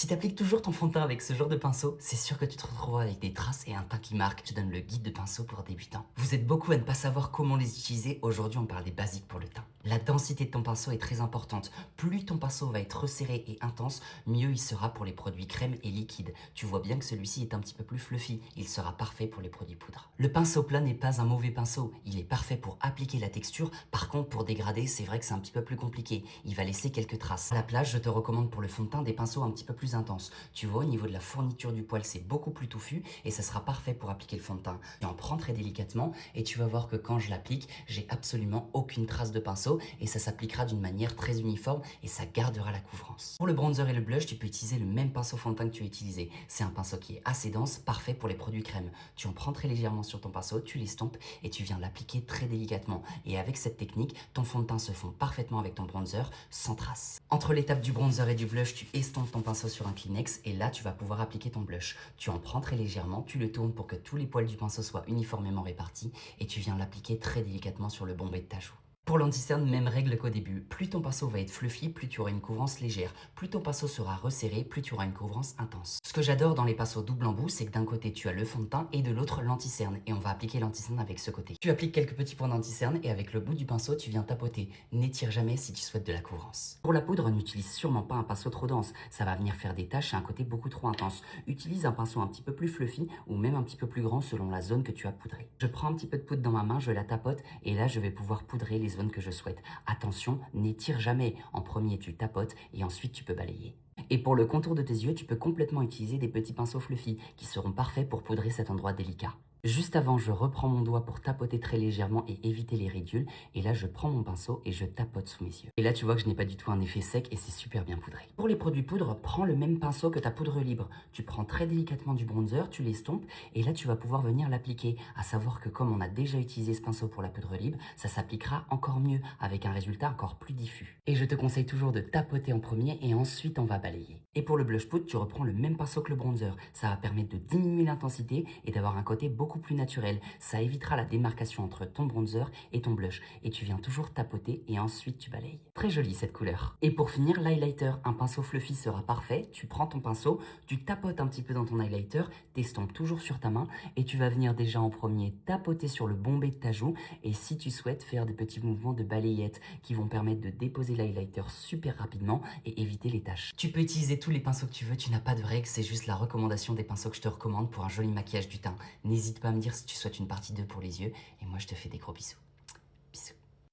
Si tu appliques toujours ton fond de teint avec ce genre de pinceau, c'est sûr que tu te retrouveras avec des traces et un teint qui marque. Je te donne le guide de pinceau pour débutants. Vous êtes beaucoup à ne pas savoir comment les utiliser. Aujourd'hui, on parle des basiques pour le teint. La densité de ton pinceau est très importante. Plus ton pinceau va être resserré et intense, mieux il sera pour les produits crème et liquides. Tu vois bien que celui-ci est un petit peu plus fluffy. Il sera parfait pour les produits poudre. Le pinceau plat n'est pas un mauvais pinceau. Il est parfait pour appliquer la texture. Par contre, pour dégrader, c'est vrai que c'est un petit peu plus compliqué. Il va laisser quelques traces. À la place, je te recommande pour le fond de teint des pinceaux un petit peu plus intenses. Tu vois, au niveau de la fourniture du poil, c'est beaucoup plus touffu et ça sera parfait pour appliquer le fond de teint. Tu en prends très délicatement et tu vas voir que quand je l'applique, j'ai absolument aucune trace de pinceau et ça s'appliquera d'une manière très uniforme et ça gardera la couvrance. Pour le bronzer et le blush, tu peux utiliser le même pinceau fond de teint que tu as utilisé. C'est un pinceau qui est assez dense, parfait pour les produits crème. Tu en prends très légèrement sur ton pinceau, tu l'estompes et tu viens l'appliquer très délicatement. Et avec cette technique, ton fond de teint se fond parfaitement avec ton bronzer sans trace. Entre l'étape du bronzer et du blush, tu estompes ton pinceau sur un Kleenex et là, tu vas pouvoir appliquer ton blush. Tu en prends très légèrement, tu le tournes pour que tous les poils du pinceau soient uniformément répartis et tu viens l'appliquer très délicatement sur le bombé de ta joue. Pour l'anti-cerne, même règle qu'au début. Plus ton pinceau va être fluffy, plus tu auras une couvrance légère. Plus ton pinceau sera resserré, plus tu auras une couvrance intense. Ce que j'adore dans les pinceaux double embout, c'est que d'un côté tu as le fond de teint et de l'autre l'anti-cerne. Et on va appliquer l'anti-cerne avec ce côté. Tu appliques quelques petits points d'anti-cerne et avec le bout du pinceau, tu viens tapoter. N'étire jamais si tu souhaites de la couvrance. Pour la poudre, n'utilise sûrement pas un pinceau trop dense. Ça va venir faire des taches et un côté beaucoup trop intense. Utilise un pinceau un petit peu plus fluffy ou même un petit peu plus grand selon la zone que tu as poudré. Je prends un petit peu de poudre dans ma main, je la tapote et là je vais pouvoir poudrer les zones que je souhaite. Attention, n'étire jamais. En premier, tu tapotes et ensuite tu peux balayer. Et pour le contour de tes yeux, tu peux complètement utiliser des petits pinceaux fluffy qui seront parfaits pour poudrer cet endroit délicat. Juste avant, je reprends mon doigt pour tapoter très légèrement et éviter les ridules. Et là, je prends mon pinceau et je tapote sous mes yeux. Et là, tu vois que je n'ai pas du tout un effet sec et c'est super bien poudré. Pour les produits poudre, prends le même pinceau que ta poudre libre. Tu prends très délicatement du bronzer, tu l'estompes et là, tu vas pouvoir venir l'appliquer. À savoir que comme on a déjà utilisé ce pinceau pour la poudre libre, ça s'appliquera encore mieux avec un résultat encore plus diffus. Et je te conseille toujours de tapoter en premier et ensuite on va balayer. Et pour le blush poudre, tu reprends le même pinceau que le bronzer. Ça va permettre de diminuer l'intensité et d'avoir un côté beaucoup plus naturel. Ça évitera la démarcation entre ton bronzer et ton blush. Et tu viens toujours tapoter et ensuite tu balayes. Très jolie cette couleur. Et pour finir, l'highlighter. Un pinceau fluffy sera parfait. Tu prends ton pinceau, tu tapotes un petit peu dans ton highlighter, t'estompes toujours sur ta main et tu vas venir déjà en premier tapoter sur le bombé de ta joue. Et si tu souhaites faire des petits mouvements de balayette qui vont permettre de déposer l'highlighter super rapidement et éviter les taches. Tu peux utiliser tous les pinceaux que tu veux, tu n'as pas de règles, c'est juste la recommandation des pinceaux que je te recommande pour un joli maquillage du teint. N'hésite pas à me dire si tu souhaites une partie 2 pour les yeux et moi je te fais des gros bisous.